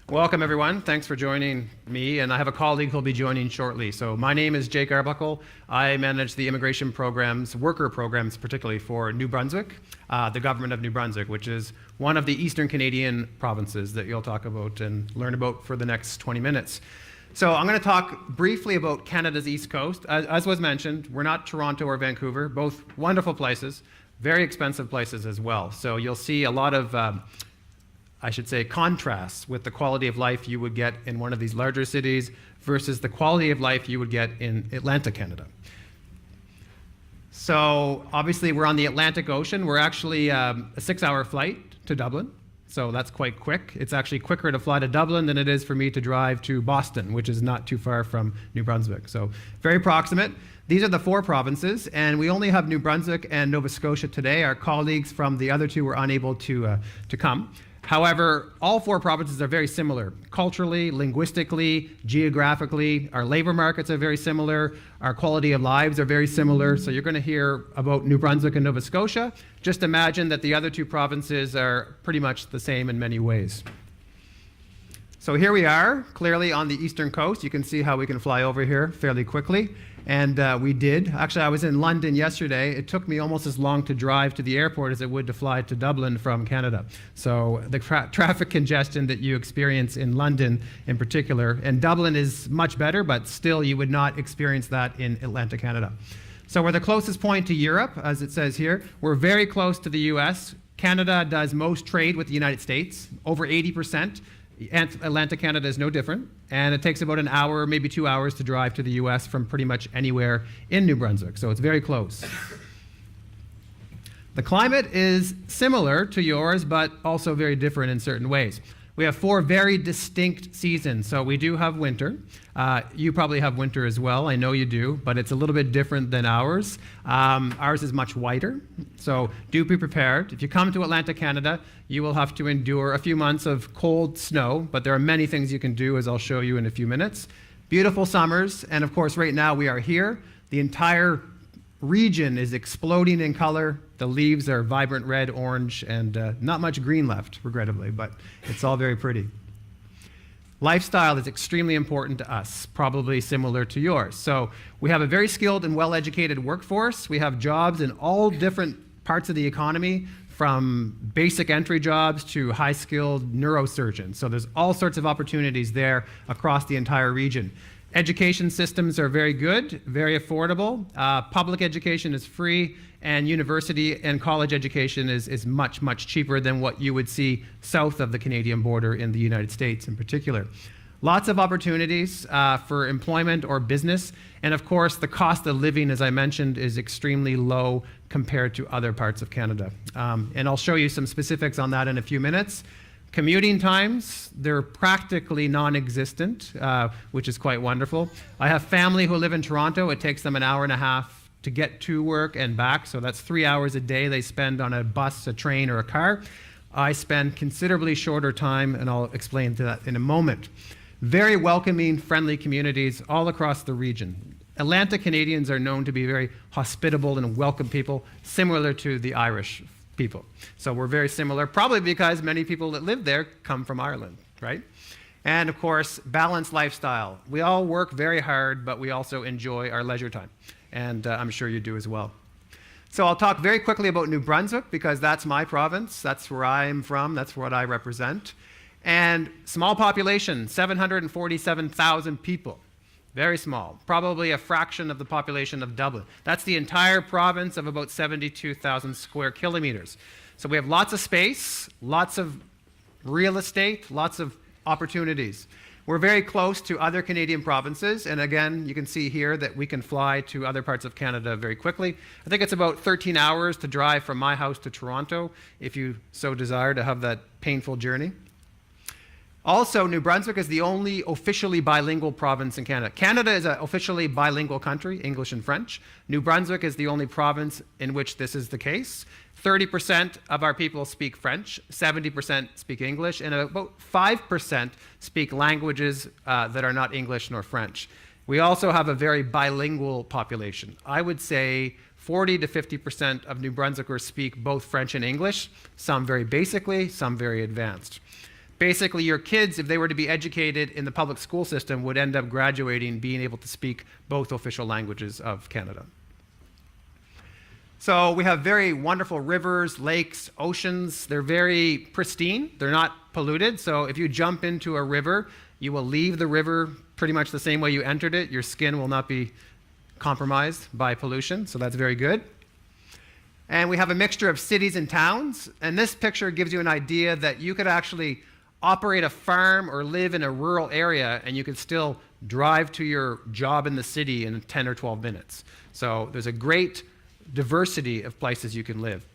Welcome, everyone. Thanks for joining me, and I have a colleague who'll be joining shortly. So my name is Jake Arbuckle. I manage the immigration programs, worker programs, particularly for New Brunswick, the government of New Brunswick, which is one of the Eastern Canadian provinces that you'll talk about and learn about for the next 20 minutes. So I'm going to talk briefly about Canada's East Coast. As was mentioned, we're not Toronto or Vancouver, both wonderful places, very expensive places as well. So you'll see a lot of contrasts with the quality of life you would get in one of these larger cities versus the quality of life you would get in Atlantic Canada. So obviously we're on the Atlantic Ocean. We're actually a 6-hour flight to Dublin. So that's quite quick. It's actually quicker to fly to Dublin than it is for me to drive to Boston, which is not too far from New Brunswick. So very proximate. These are the 4 provinces, and we only have New Brunswick and Nova Scotia today. Our colleagues from the other 2 were unable to come. However, all 4 provinces are very similar culturally, linguistically, geographically. Our labor markets are very similar. Our quality of lives are very similar. So you're going to hear about New Brunswick and Nova Scotia. Just imagine that the other 2 provinces are pretty much the same in many ways. So here we are, clearly on the eastern coast. You can see how we can fly over here fairly quickly. And we did. Actually, I was in London yesterday. It took me almost as long to drive to the airport as it would to fly to Dublin from Canada. So the traffic congestion that you experience in London in particular, and Dublin is much better, but still you would not experience that in Atlantic Canada. So we're the closest point to Europe, as it says here. We're very close to the US. Canada does most trade with the United States, over 80%. Atlantic Canada is no different, and it takes about an hour, maybe 2 hours to drive to the US from pretty much anywhere in New Brunswick, so it's very close. The climate is similar to yours, but also very different in certain ways. We have 4 very distinct seasons. So we do have winter. You probably have winter as well. I know you do, but it's a little bit different than ours. Ours is much whiter, so do be prepared. If you come to Atlantic Canada, you will have to endure a few months of cold snow, but there are many things you can do, as I'll show you in a few minutes. Beautiful summers, and of course right now we are here. The entire region is exploding in color. The leaves are vibrant red, orange, and not much green left, regrettably, but it's all very pretty. Lifestyle is extremely important to us, probably similar to yours. So we have a very skilled and well-educated workforce. We have jobs in all different parts of the economy, from basic entry jobs to high-skilled neurosurgeons. So there's all sorts of opportunities there across the entire region. Education systems are very good, very affordable. Public education is free, and university and college education is much, much cheaper than what you would see south of the Canadian border in the United States in particular. Lots of opportunities for employment or business, and of course the cost of living, as I mentioned, is extremely low compared to other parts of Canada. And I'll show you some specifics on that in a few minutes. Commuting times, they're practically non-existent, which is quite wonderful. I have family who live in Toronto. It takes them an hour and a half to get to work and back, so that's 3 hours a day they spend on a bus, a train, or a car. I spend considerably shorter time, and I'll explain to that in a moment. Very welcoming, friendly communities all across the region. Atlantic Canadians are known to be very hospitable and welcome people, similar to the Irish people. So we're very similar, probably because many people that live there come from Ireland, right? And of course, balanced lifestyle. We all work very hard, but we also enjoy our leisure time. And I'm sure you do as well. So I'll talk very quickly about New Brunswick, because that's my province. That's where I'm from. That's what I represent. And small population, 747,000 people. Very small, probably a fraction of the population of Dublin. That's the entire province of about 72,000 square kilometers. So we have lots of space, lots of real estate, lots of opportunities. We're very close to other Canadian provinces, and again, you can see here that we can fly to other parts of Canada very quickly. I think it's about 13 hours to drive from my house to Toronto, if you so desire to have that painful journey. Also, New Brunswick is the only officially bilingual province in Canada. Canada is an officially bilingual country, English and French. New Brunswick is the only province in which this is the case. 30% of our people speak French, 70% speak English, and about 5% speak languages that are not English nor French. We also have a very bilingual population. I would say 40 to 50% of New Brunswickers speak both French and English, some very basically, some very advanced. Basically, your kids, if they were to be educated in the public school system, would end up graduating being able to speak both official languages of Canada. So we have very wonderful rivers, lakes, oceans. They're very pristine. They're not polluted. So if you jump into a river, you will leave the river pretty much the same way you entered it. Your skin will not be compromised by pollution, so that's very good. And we have a mixture of cities and towns. And this picture gives you an idea that you could actually operate a farm or live in a rural area, and you could still drive to your job in the city in 10 or 12 minutes. So there's a great diversity of places you can live.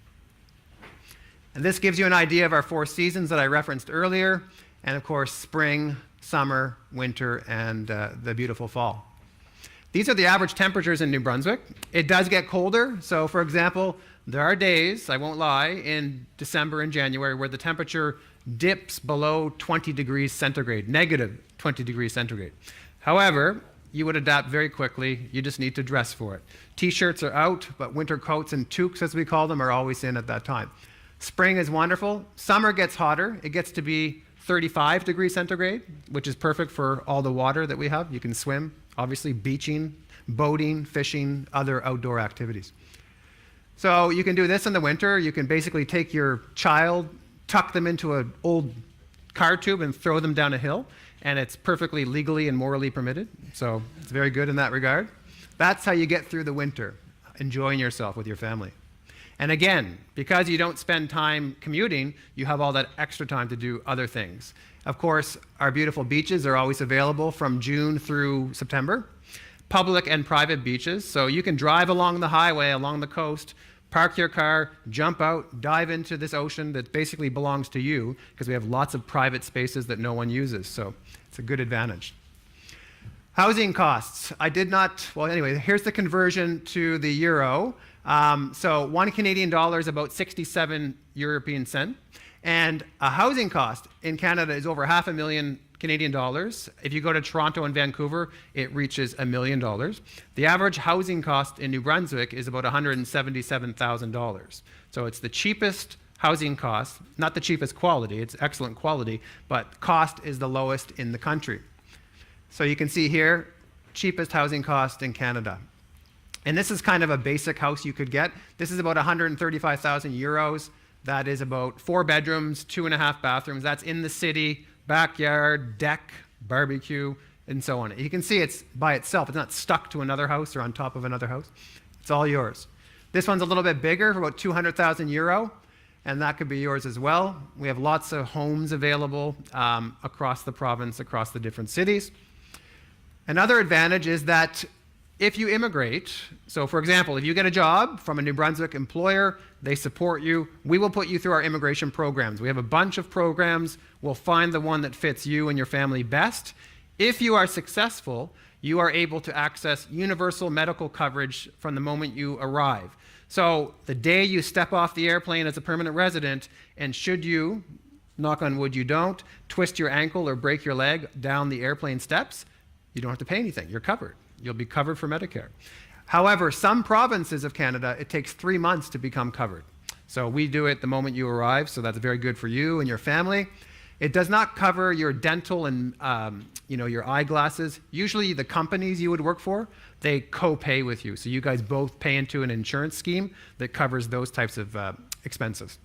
And this gives you an idea of our 4 seasons that I referenced earlier, and of course spring, summer, winter, and the beautiful fall. These are the average temperatures in New Brunswick. It does get colder, so for example, there are days, I won't lie, in December and January where the temperature dips below 20 degrees centigrade, negative 20 degrees centigrade. However, you would adapt very quickly. You just need to dress for it. T-shirts are out, but winter coats and toques, as we call them, are always in at that time. Spring is wonderful. Summer gets hotter. It gets to be 35 degrees centigrade, which is perfect for all the water that we have. You can swim, obviously beaching, boating, fishing, other outdoor activities. So you can do this in the winter. You can basically take your child, tuck them into an old car tube and throw them down a hill, and it's perfectly legally and morally permitted. So it's very good in that regard. That's how you get through the winter, enjoying yourself with your family. And again, because you don't spend time commuting, you have all that extra time to do other things. Of course, our beautiful beaches are always available from June through September. Public and private beaches, so you can drive along the highway, along the coast, park your car, jump out, dive into this ocean that basically belongs to you, because we have lots of private spaces that no one uses, so it's a good advantage. Housing costs. Here's the conversion to the euro. So 1 Canadian dollar is about 67 European cent, and a housing cost in Canada is over $500,000 Canadian dollars. If you go to Toronto and Vancouver, it reaches $1 million. The average housing cost in New Brunswick is about $177,000. So it's the cheapest housing cost, not the cheapest quality, it's excellent quality, but cost is the lowest in the country. So you can see here, cheapest housing cost in Canada. And this is kind of a basic house you could get. This is about 135,000 euros. That is about 4 bedrooms, 2.5 bathrooms. That's in the city, backyard, deck, barbecue, and so on. You can see it's by itself. It's not stuck to another house or on top of another house. It's all yours. This one's a little bit bigger, for about 200,000 euro, and that could be yours as well. We have lots of homes available across the province, across the different cities. Another advantage is that if you immigrate, so for example, if you get a job from a New Brunswick employer, they support you, we will put you through our immigration programs. We have a bunch of programs. We'll find the one that fits you and your family best. If you are successful, you are able to access universal medical coverage from the moment you arrive. So the day you step off the airplane as a permanent resident, and should you, knock on wood you don't, twist your ankle or break your leg down the airplane steps, you don't have to pay anything. You're covered. You'll be covered for Medicare. However, some provinces of Canada, it takes 3 months to become covered. So we do it the moment you arrive, so that's very good for you and your family. It does not cover your dental and your eyeglasses. Usually the companies you would work for, they co-pay with you. So you guys both pay into an insurance scheme that covers those types of expenses.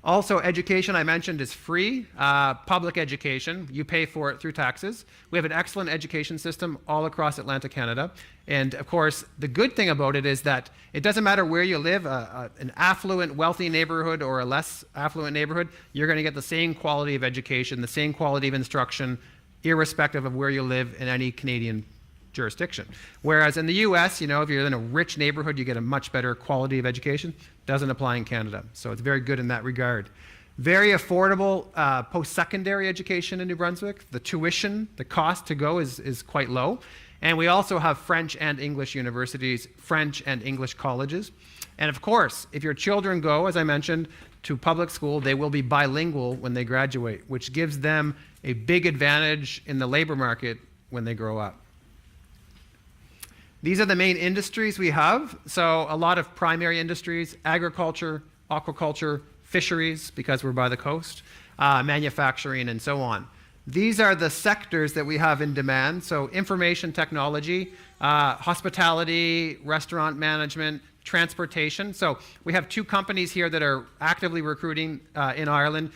Also, education, I mentioned, is free. Public education, you pay for it through taxes. We have an excellent education system all across Atlantic Canada. And of course, the good thing about it is that it doesn't matter where you live, an affluent, wealthy neighborhood or a less affluent neighborhood, you're going to get the same quality of education, the same quality of instruction, irrespective of where you live in any Canadian jurisdiction. Whereas in the US, if you're in a rich neighborhood, you get a much better quality of education. Doesn't apply in Canada. So it's very good in that regard. Very affordable post-secondary education in New Brunswick. The tuition, the cost to go is quite low. And we also have French and English universities, French and English colleges. And of course, if your children go, as I mentioned, to public school, they will be bilingual when they graduate, which gives them a big advantage in the labor market when they grow up. These are the main industries we have. So a lot of primary industries, agriculture, aquaculture, fisheries, because we're by the coast. manufacturing, and so on. These are the sectors that we have in demand. So information technology, hospitality, restaurant management, transportation. So we have 2 companies here that are actively recruiting in Ireland.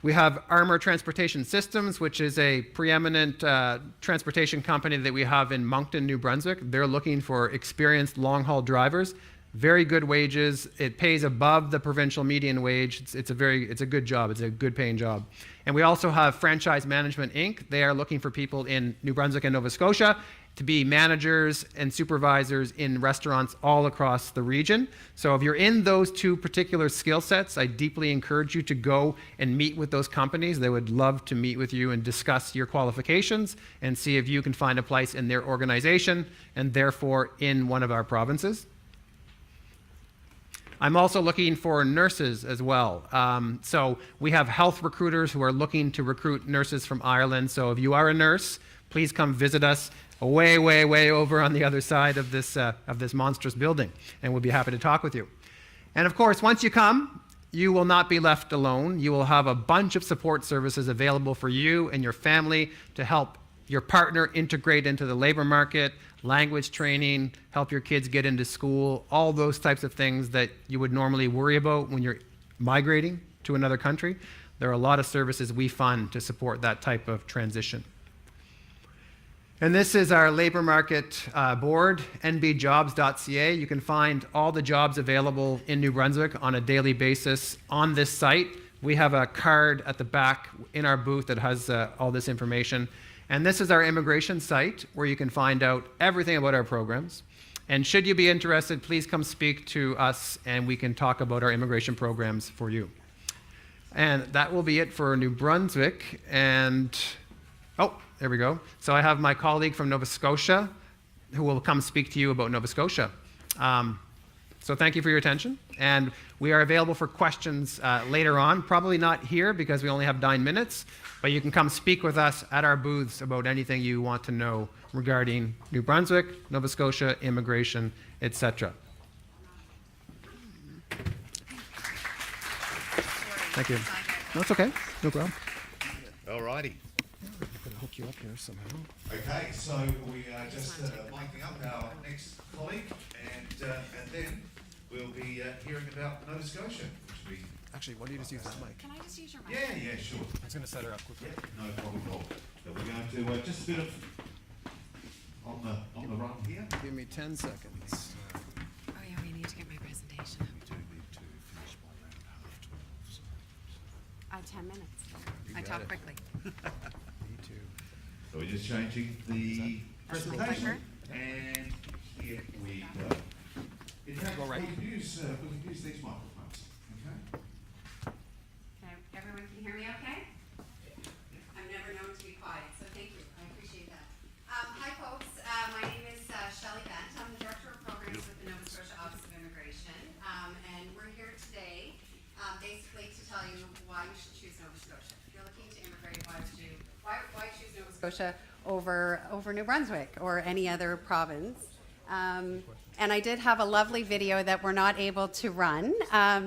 We have Armour Transportation Systems, which is a preeminent transportation company that we have in Moncton, New Brunswick. They're looking for experienced long-haul drivers. Very good wages. It pays above the provincial median wage. It's a good job. It's a good paying job. And we also have Franchise Management Inc. They are looking for people in New Brunswick and Nova Scotia to be managers and supervisors in restaurants all across the region. So if you're in those 2 particular skill sets, I deeply encourage you to go and meet with those companies. They would love to meet with you and discuss your qualifications and see if you can find a place in their organization and therefore in one of our provinces. I'm also looking for nurses as well. So we have health recruiters who are looking to recruit nurses from Ireland. So if you are a nurse, please come visit us way, way, way over on the other side of this monstrous building, and we'll be happy to talk with you. And of course, once you come, you will not be left alone. You will have a bunch of support services available for you and your family to help your partner integrate into the labor market, language training, help your kids get into school, all those types of things that you would normally worry about when you're migrating to another country. There are a lot of services we fund to support that type of transition. And this is our labor market board, nbjobs.ca. You can find all the jobs available in New Brunswick on a daily basis on this site. We have a card at the back in our booth that has all this information. And this is our immigration site where you can find out everything about our programs. And should you be interested, please come speak to us and we can talk about our immigration programs for you. And that will be it for New Brunswick. And, oh, there we go. So I have my colleague from Nova Scotia who will come speak to you about Nova Scotia. So thank you for your attention. And we are available for questions later on, probably not here because we only have 9 minutes, but you can come speak with us at our booths about anything you want to know regarding New Brunswick, Nova Scotia, immigration, etc. Thank you. No, it's okay. No problem. All righty. Hook you up here somehow. Okay, so we are just miking up our next colleague, and then we'll be hearing about Nova Scotia, which will be... Actually, why don't you just use that mic? Can I just use your mic? Yeah, sure. I was going to set her up quickly. Yeah, no problem at all. So we're going to just a bit of on the run here. Give me 10 seconds. Oh yeah, we need to get my presentation We do need to finish by around 12:30. So. up. 10 minutes. You I got talk it. quickly. Me too. So we're just changing the That's my presentation, clicker. and here we go. In fact, Go right. we can use these microphones. Okay. Okay, everyone can hear me okay? I'm never known to be quiet, so thank you. I appreciate that. Hi folks, my name is Shelley Bent. I'm the Director of Programs with the Nova Scotia Office of Immigration, and we're here today basically to tell you why you should choose Nova Scotia. If you're looking to immigrate, why choose Nova Scotia over New Brunswick or any other province? And I did have a lovely video that we're not able to run.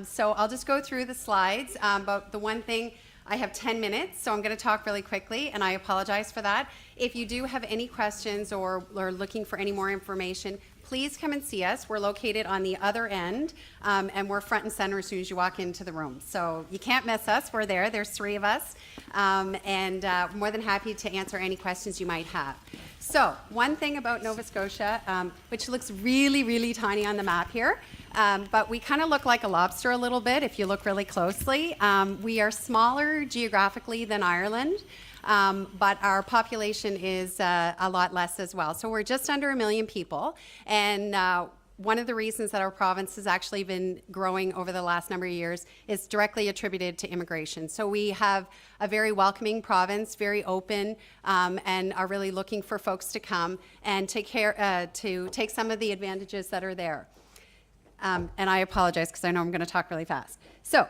So I'll just go through the slides. But the one thing, I have 10 minutes, so I'm going to talk really quickly, and I apologize for that. If you do have any questions or are looking for any more information, please come and see us. We're located on the other end, and we're front and center as soon as you walk into the room. So you can't miss us. We're there. There's 3 of us, and more than happy to answer any questions you might have. So one thing about Nova Scotia, which looks really, really tiny on the map here, but we kind of look like a lobster a little bit if you look really closely. We are smaller geographically than Ireland, but our population is a lot less as well. So we're just under 1 million people, and one of the reasons that our province has actually been growing over the last number of years is directly attributed to immigration. So we have a very welcoming province, very open, and are really looking for folks to come and take some of the advantages that are there. And I apologize because I know I'm going to talk really fast. So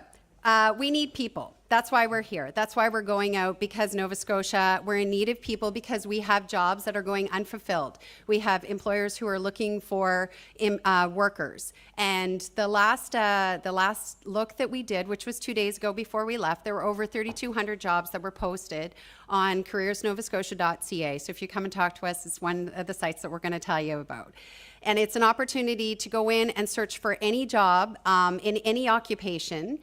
we need people. that's why we're here. That's why we're going out, because Nova Scotia, we're in need of people because we have jobs that are going unfulfilled. We have employers who are looking for workers. And the last look that we did, which was 2 days ago before we left, there were over 3,200 jobs that were posted on careersnovascotia.ca. So if you come and talk to us, it's one of the sites that we're going to tell you about. And it's an opportunity to go in and search for any job in any occupation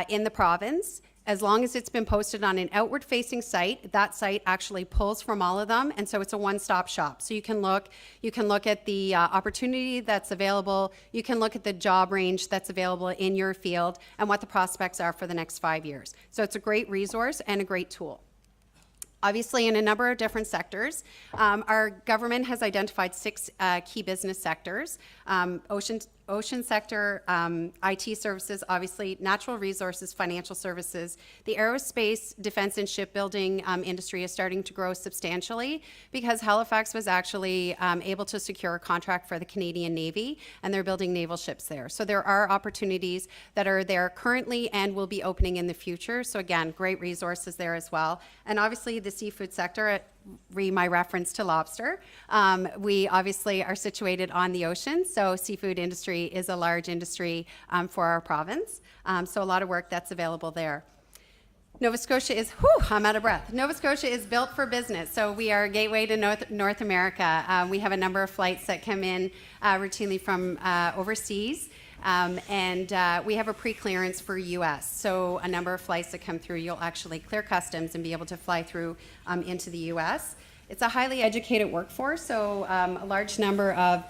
in the province. As long as it's been posted on an outward-facing site, that site actually pulls from all of them, and so it's a one-stop shop. So you can look at the opportunity that's available, you can look at the job range that's available in your field, and what the prospects are for the next 5 years. So it's a great resource and a great tool. Obviously, in a number of different sectors, our government has identified 6 key business sectors: ocean sector, IT services, obviously, natural resources, financial services. The aerospace, defense, and shipbuilding industry is starting to grow substantially because Halifax was actually able to secure a contract for the Canadian Navy, and they're building naval ships there. So there are opportunities that are there currently and will be opening in the future. So again, great resources there as well. And obviously, the seafood sector, my reference to lobster. We obviously are situated on the ocean, so seafood industry is a large industry for our province. So a lot of work that's available there. Nova Scotia is, I'm out of breath. Nova Scotia is built for business, so we are a gateway to North America. We have a number of flights that come in routinely from overseas. And we have a pre-clearance for U.S. So a number of flights that come through, you'll actually clear customs and be able to fly through into the U.S. It's a highly educated workforce, so a large number of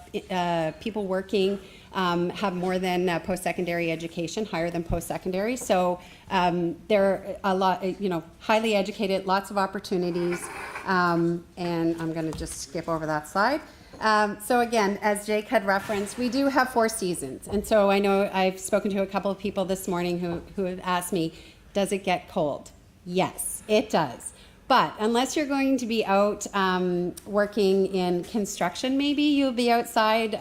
people working have more than post-secondary education, higher than post-secondary. So they're a lot, highly educated, lots of opportunities. And I'm going to just skip over that slide. So again, as Jake had referenced, we do have 4 seasons. And so I know I've spoken to a couple of people this morning who have asked me, does it get cold? Yes, it does. But unless you're going to be out working in construction, maybe you'll be outside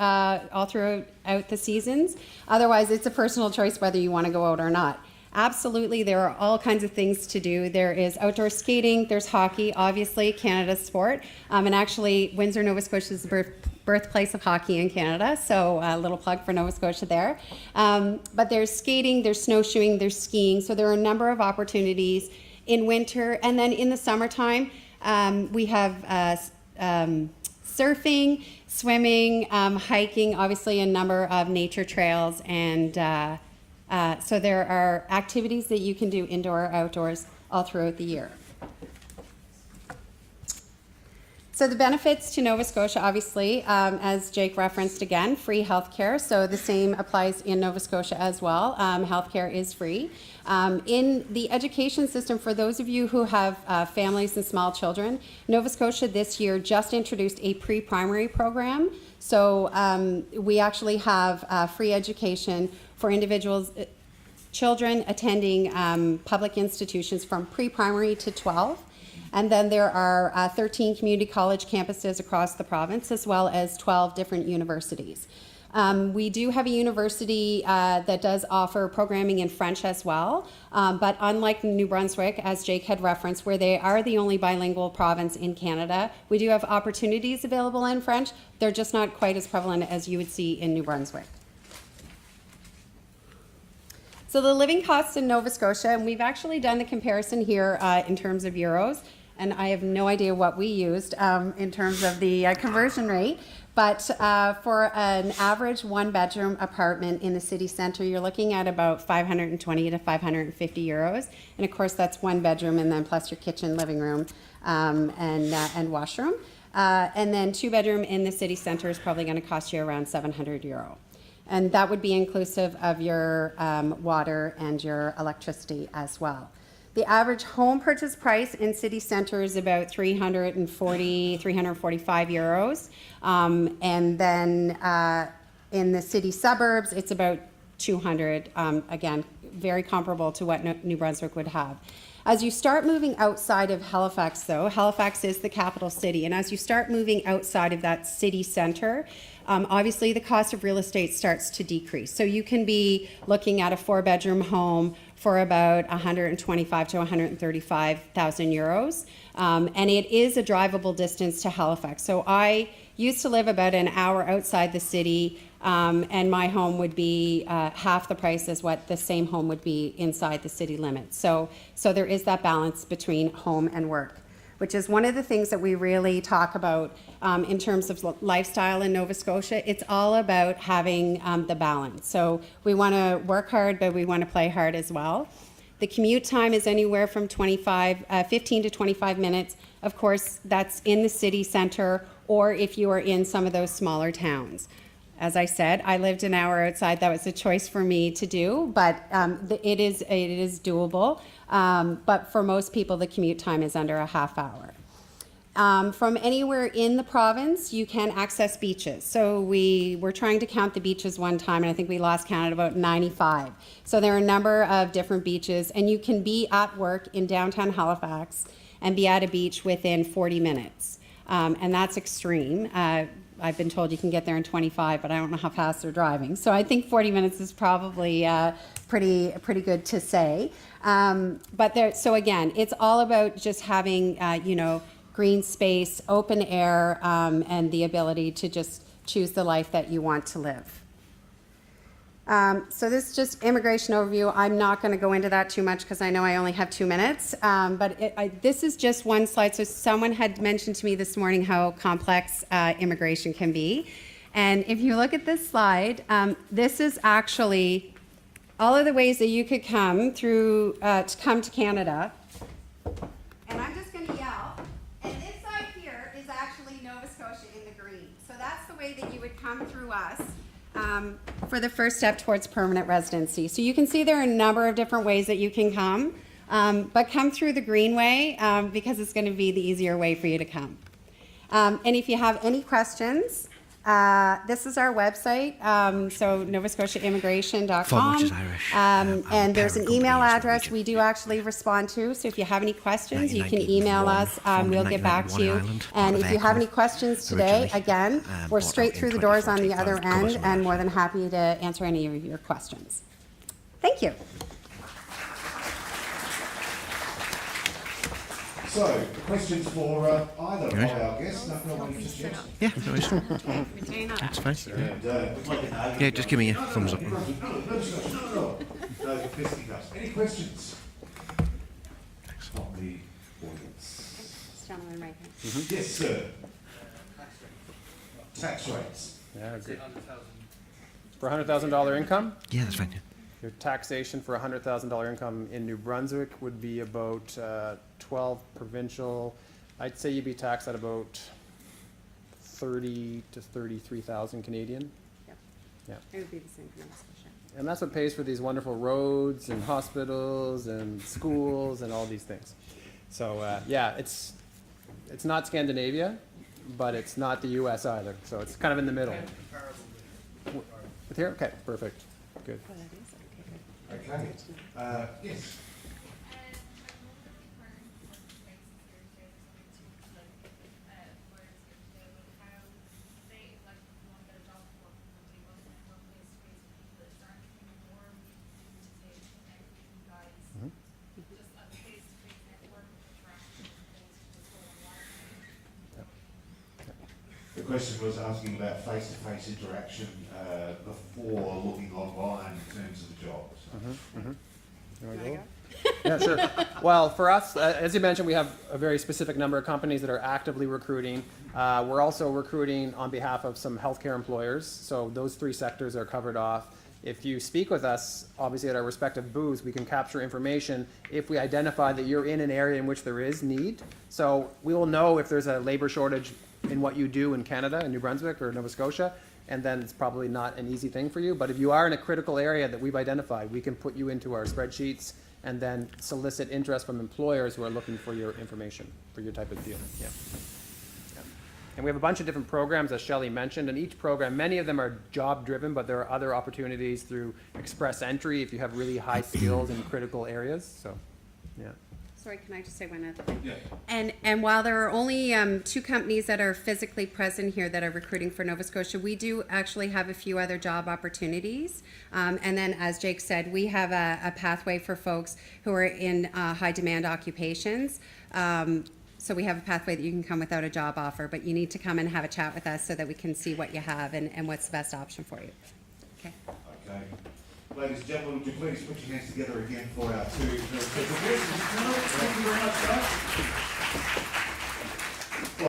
all throughout the seasons. Otherwise, it's a personal choice whether you want to go out or not. Absolutely, there are all kinds of things to do. There is outdoor skating, there's hockey, obviously, Canada's sport. And actually, Windsor, Nova Scotia is the birthplace of hockey in Canada, so a little plug for Nova Scotia there. But there's skating, there's snowshoeing, there's skiing, so there are a number of opportunities in winter. And then in the summertime, we have surfing, swimming, hiking, obviously a number of nature trails, and so there are activities that you can do indoor or outdoors all throughout the year. So the benefits to Nova Scotia, obviously, as Jake referenced again, free healthcare. So the same applies in Nova Scotia as well. Healthcare is free. In the education system, for those of you who have families and small children, Nova Scotia this year just introduced a pre-primary program. So we actually have free education for individuals, children attending public institutions from pre-primary to 12. And then there are 13 community college campuses across the province, as well as 12 different universities. We do have a university that does offer programming in French as well, but unlike New Brunswick, as Jake had referenced, where they are the only bilingual province in Canada, we do have opportunities available in French. They're just not quite as prevalent as you would see in New Brunswick. So the living costs in Nova Scotia, and we've actually done the comparison here in terms of euros, and I have no idea what we used in terms of the conversion rate, but for an average 1-bedroom apartment in the city centre, you're looking at about 520 to 550 euros, and of course that's 1 bedroom and then plus your kitchen, living room, and washroom. And then 2-bedroom in the city centre is probably going to cost you around 700 euro. And that would be inclusive of your water and your electricity as well. The average home purchase price in city centre is about 345 euros. And then in the city suburbs, it's about 200. Again, very comparable to what New Brunswick would have. As you start moving outside of Halifax, though, Halifax is the capital city, and as you start moving outside of that city centre, obviously the cost of real estate starts to decrease. So you can be looking at a 4-bedroom home for about 125 to 135,000 euros. And it is a drivable distance to Halifax. So I used to live about an hour outside the city, and my home would be half the price as what the same home would be inside the city limits. So there is that balance between home and work, which is one of the things that we really talk about in terms of lifestyle in Nova Scotia. It's all about having the balance. So we want to work hard, but we want to play hard as well. The commute time is anywhere from 15 to 25 minutes. Of course, that's in the city center, or if you are in some of those smaller towns. As I said, I lived an hour outside. That was a choice for me to do, but it is doable. But for most people, the commute time is under a half hour. From anywhere in the province, you can access beaches. So we were trying to count the beaches one time, and I think we lost count at about 95. So there are a number of different beaches, and you can be at work in downtown Halifax and be at a beach within 40 minutes. And that's extreme. I've been told you can get there in 25, but I don't know how fast they're driving. So I think 40 minutes is probably pretty good to say. So again, it's all about just having, green space, open air, and the ability to just choose the life that you want to live. So this is just immigration overview. I'm not going to go into that too much because I know I only have 2 minutes, but this is just one slide. So someone had mentioned to me this morning how complex immigration can be. And if you look at this slide, this is actually all of the ways that you could come through to come to Canada. And I'm just going to yell. And this side here is actually Nova Scotia in the green. So that's the way that you would come through us for the first step towards permanent residency. So you can see there are a number of different ways that you can come, but come through the green way because it's going to be the easier way for you to come. And if you have any questions, this is our website, so novascotiaimmigration.com. Which is Irish. And there's an parent email company is address Norwegian. we do actually respond to. So if you have any questions, you can 1991, email us. We'll get back to you. 1991 Ireland, And part if of you have any Arbuckle questions today, originally, again, we're bought straight out through in the doors on the 2014, other covers end, all and that. more than happy to answer any of your questions. Thank you. So, questions for either of our guests? Nothing I want to suggest. Yeah, no worries. That's fine. And, Yeah, just give me a thumbs up. No, fisticuffs. Any questions? From the audience. Gentleman right here. Yes, sir. Tax rates. Yeah, good. For $100,000 income, Yeah, that's fine. your taxation for $100,000 income in New Brunswick would be about 12 provincial. I'd say you'd be taxed at about 30 to 33,000 Canadian. Yep. Yeah. It would be the same for Nova Scotia. And that's what pays for these wonderful roads and hospitals and schools and all these things. So yeah, it's not Scandinavia, but it's not the U.S. either. So it's kind of in the middle. With here, okay, perfect, good. Oh, that is okay. Okay. Yes. The question was asking about face-to-face interaction before looking online in terms of the jobs. You wanna go? Yeah, sure. Well, for us, as you mentioned, we have a very specific number of companies that are actively recruiting. We're also recruiting on behalf of some healthcare employers, so those 3 sectors are covered off. If you speak with us, obviously at our respective booths, we can capture information if we identify that you're in an area in which there is need. So we will know if there's a labor shortage in what you do in Canada, in New Brunswick or Nova Scotia, and then it's probably not an easy thing for you. But if you are in a critical area that we've identified, we can put you into our spreadsheets and then solicit interest from employers who are looking for your information for your type of deal. Yeah. Yeah. And we have a bunch of different programs, as Shelley mentioned, and each program, many of them are job driven, but there are other opportunities through express entry if you have really high skills in critical areas. So, yeah. sorry, can I just say one other thing? Yeah. And while there are only 2 companies that are physically present here that are recruiting for Nova Scotia, we do actually have a few other job opportunities. And then, as Jake said, we have a pathway for folks who are in high demand occupations. So we have a pathway that you can come without a job offer, but you need to come and have a chat with us so that we can see what you have and what's the best option for you. Okay. Okay. Ladies and gentlemen, would you please put your hands together again for our 2 people. Thank you very much, guys.